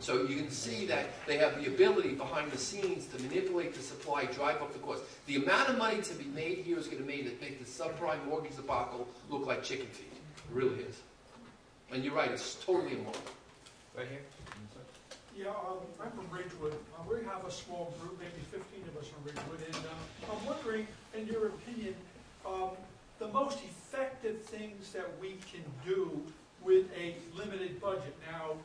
So you can see that they have the ability behind the scenes to manipulate the supply, drive up the cost. The amount of money to be made here is going to make the subprime mortgage debacle look like chicken feed. It really is. And you're right, it's totally immoral. Right here. Yeah, I'm from Ridgewood. We have a small group, maybe 15 of us from Ridgewood, and I'm wondering, in your opinion, the most effective things that we can do with a limited budget. Now,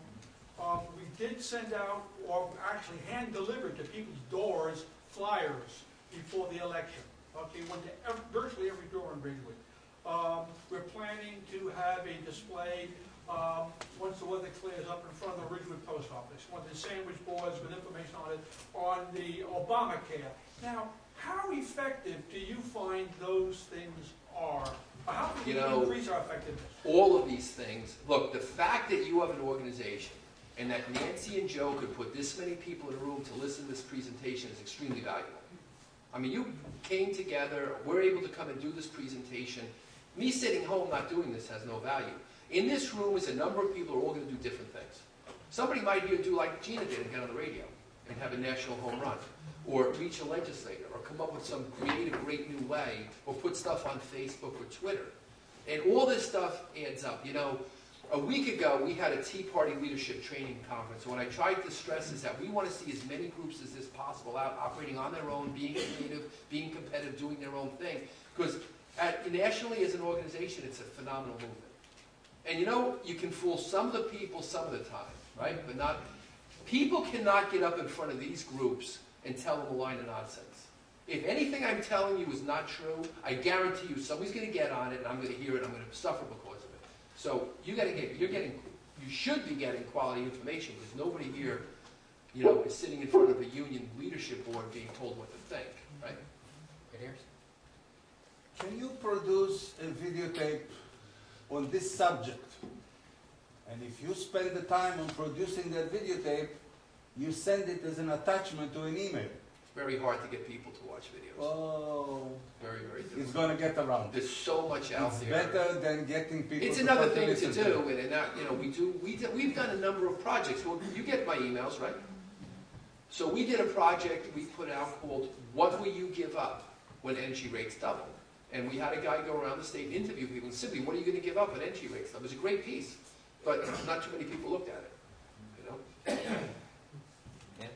we did send out, or actually hand-delivered to people's doors, flyers before the election. Okay, went to virtually every door in Ridgewood. We're planning to have a display once the weather clears up in front of the Ridgewood Post Office. One of the sandwich boards with information on it on the Obamacare. Now, how effective do you find those things are? How can we increase our effectiveness? All of these things, look, the fact that you have an organization and that Nancy and Joe could put this many people in a room to listen to this presentation is extremely valuable. I mean, you came together, we're able to come and do this presentation. Me sitting home not doing this has no value. In this room is a number of people who are all going to do different things. Somebody might here do like Gina did and get on the radio and have a national home run, or reach a legislator, or come up with some creative, great new way, or put stuff on Facebook or Twitter. And all this stuff adds up. You know, a week ago, we had a Tea Party leadership training conference. What I tried to stress is that we want to see as many groups as is possible out operating on their own, being creative, being competitive, doing their own thing. Because nationally as an organization, it's a phenomenal movement. And you know, you can fool some of the people some of the time, right? But not, people cannot get up in front of these groups and tell them a line of nonsense. If anything I'm telling you is not true, I guarantee you somebody's going to get on it and I'm going to hear it, I'm going to suffer because of it. So you should be getting quality information because nobody here, you know, is sitting in front of a union leadership board being told what to think, right? Right here. Can you produce a videotape on this subject? And if you spend the time on producing that videotape, you send it as an attachment to an email. It's very hard to get people to watch videos. Oh, very, very difficult. It's going to get around. There's so much out there. It's better than getting people. It's another thing to do, and that, you know, we've done a number of projects. Well, you get my emails, right? So we did a project we put out called "What Will You Give Up When Energy Rates Double?" And we had a guy go around the state and interview people and simply, what are you going to give up when energy rates double? It was a great piece, but not too many people looked at it. You know. Yeah.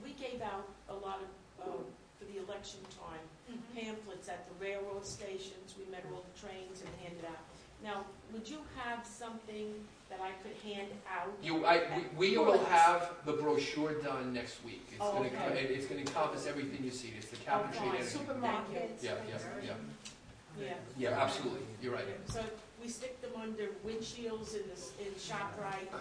We gave out a lot of for the election time pamphlets at the railroad stations. We met all the trains and handed out. Now, would you have something that I could hand out? We will have the brochure done next week. It's Oh, going okay. to encompass everything you see. It's the cap and trade Okay. energy. Supermarkets. Yeah, absolutely. You're right. So we stick them under windshields in ShopRite.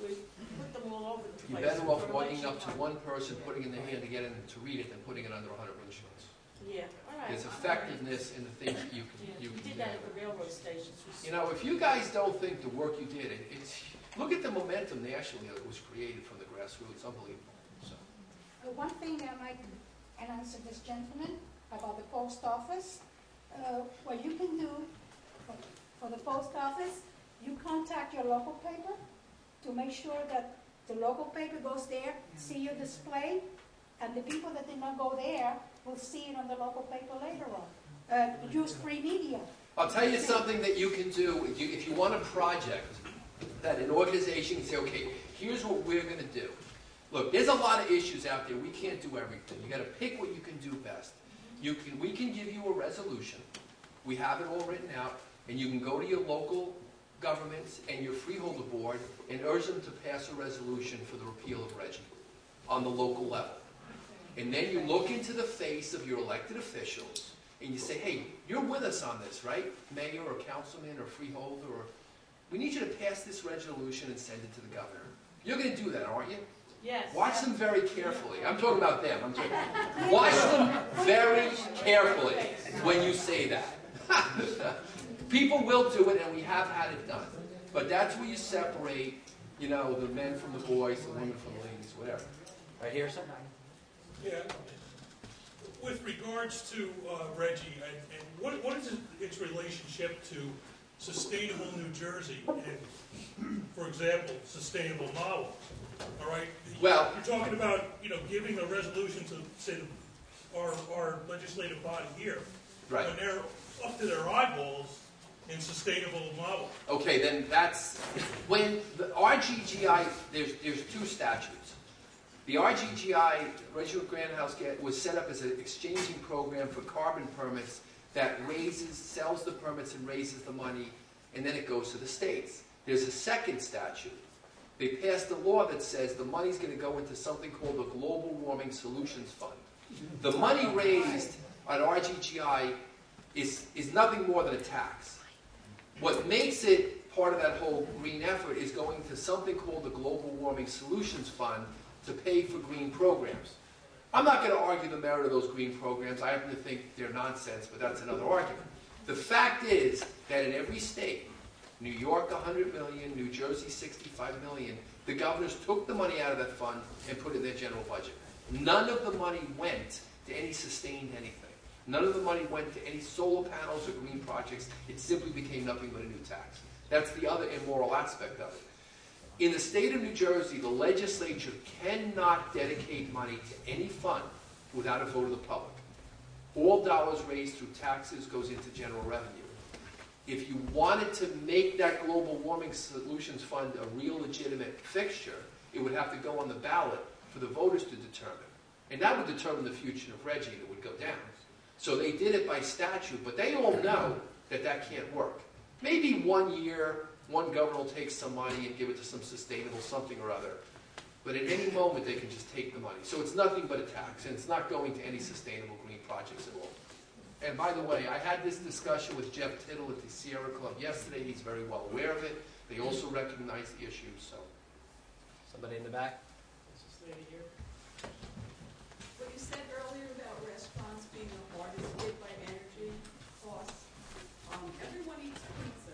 We put them all over the place. You're better off for walking election up to time. one person, putting it in their hand to get in to read it, than putting it under 100 windshields. Yeah, all right. There's effectiveness in the things that you Yeah. can We did that at the railroad stations. You know, if you guys don't think the work you did, look at the momentum nationally that was created from the grassroots. Unbelievable. So. One thing I might answer this gentleman about the post office. What you can do for the post office, you contact your local paper to make sure that the local paper goes there, see your display, and the people that did not go there will see it on the local paper later on. Use free media. I'll tell you something that you can do if you want a project that an organization can say, okay, here's what we're going to do. Look, there's a lot of issues out there. We can't do everything. You got to pick what you can do best. We can give you a resolution. We have it all written out, and you can go to your local governments and your freeholder board and urge them to pass a resolution for the repeal of RGGIe on the local level. And then you look into the face of your elected officials and you say, hey, you're with us on this, right? Mayor or councilman or freeholder, or we need you to pass this resolution and send it to the governor. You're going to do that, aren't you? Yes. Watch them very carefully. I'm talking about them. Watch them very carefully when you say that. People will do it, and we have had it done. But that's where you separate, you know, the men from the boys, the women from the ladies, whatever. Right here, sir. Yeah. With regards to RGGIe, and what is its relationship to sustainable New Jersey and, for example, sustainable Mahwah. All right? Well- You're talking about, giving a resolution to, say, our legislative body here. Right. When they're up to their eyeballs in sustainable Mahwah. Okay, then that's, when the RGGI, there's two statutes. The RGGI, Reginald Grandhouse, was set up as an exchanging program for carbon permits that sells the permits and raises the money, and then it goes to the states. There's a second statute. They passed a law that says the money's going to go into something called the Global Warming Solutions Fund. The money raised at RGGI is nothing more than a tax. What makes it part of that whole green effort is going to something called the Global Warming Solutions Fund to pay for green programs. I'm not going to argue the merit of those green programs. I happen to think they're nonsense, but that's another argument. The fact is that in every state, New York 100 million, New Jersey 65 million, the governors took the money out of that fund and put it in their general budget. None of the money went to any sustained anything. None of the money went to any solar panels or green projects. It simply became nothing but a new tax. That's the other immoral aspect of it. In the state of New Jersey, the legislature cannot dedicate money to any fund without a vote of the public. All dollars raised through taxes goes into general revenue. If you wanted to make that Global Warming Solutions Fund a real legitimate fixture, it would have to go on the ballot for the voters to determine. And that would determine the future of RGGIe that would go down. So they did it by statute, but they all know that that can't work. Maybe one year, one governor will take some money and give it to some sustainable something or other. But at any moment, they can just take the money. So it's nothing but a tax, and it's not going to any sustainable green projects at all. And by the way, I had this discussion with Jeff Tittle at the Sierra Club yesterday. He's very well aware of it. They also recognize the issue, so. Somebody in the back? This lady here. What you said earlier about restaurants being the hardest hit by energy costs, everyone eats pizza.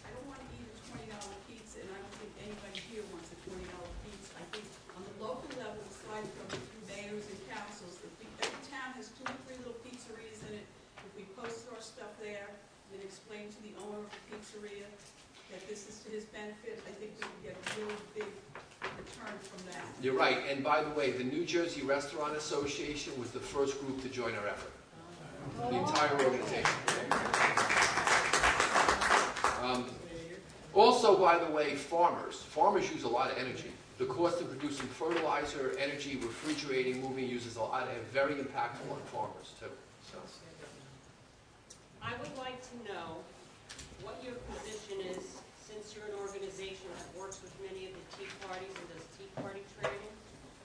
I don't want to eat a $20 pizza, and I don't think anybody here wants a $20 pizza. I think on the local level, aside from mayors and councils, every town has 2 or 3 little pizzerias in it. If we posted our stuff there, and explain to the owner of the pizzeria that this is to his benefit, I think we can get a really big return from that. You're right. And by the way, the New Jersey Restaurant Association was the first group to join our effort. The entire organization. Also, by the way, farmers use a lot of energy. The cost of producing fertilizer, energy, refrigerating, moving uses a lot, and very impactful on farmers too. So. I would like to know what your position is, since you're an organization that works with many of the Tea Parties and does Tea Party training.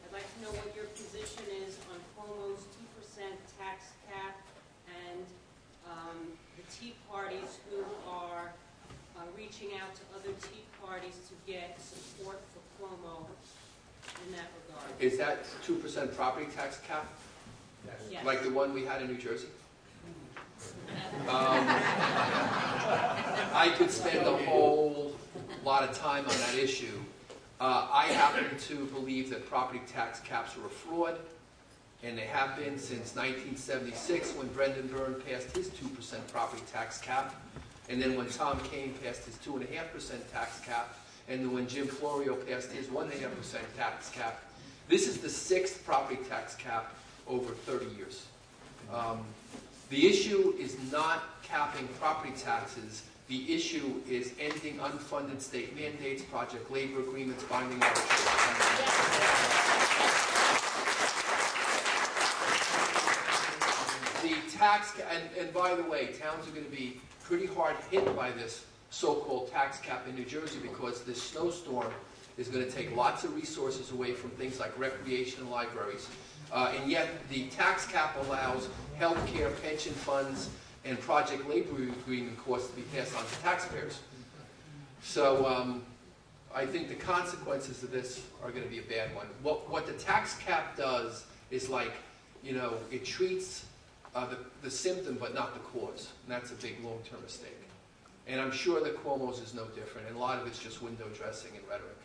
I'd like to know what your position is on Cuomo's 2% tax cap and the Tea Parties who are reaching out to other Tea Parties to get support for Cuomo in that regard. Is that 2% property tax cap? Yes. Like the one we had in New Jersey? I could spend a whole lot of time on that issue. I happen to believe that property tax caps are a fraud, and they have been since 1976 when Brendan Byrne passed his 2% property tax cap, and then when Tom Kane passed his 2.5% tax cap, and then when Jim Florio passed his 1.5% tax cap. This is the 6th property tax cap over 30 years. The issue is not capping property taxes. The issue is ending unfunded state mandates, project labor agreements, binding arbitration. The tax, and by the way, towns are going to be pretty hard hit by this so-called tax cap in New Jersey because this snowstorm is going to take lots of resources away from things like recreation and libraries. And yet the tax cap allows health care, pension funds, and project labor agreement costs to be passed on to taxpayers. So I think the consequences of this are going to be a bad one. What the tax cap does is it treats the symptom but not the cause. And that's a big long-term mistake. And I'm sure that Cuomo's is no different. And a lot of it's just window dressing and rhetoric.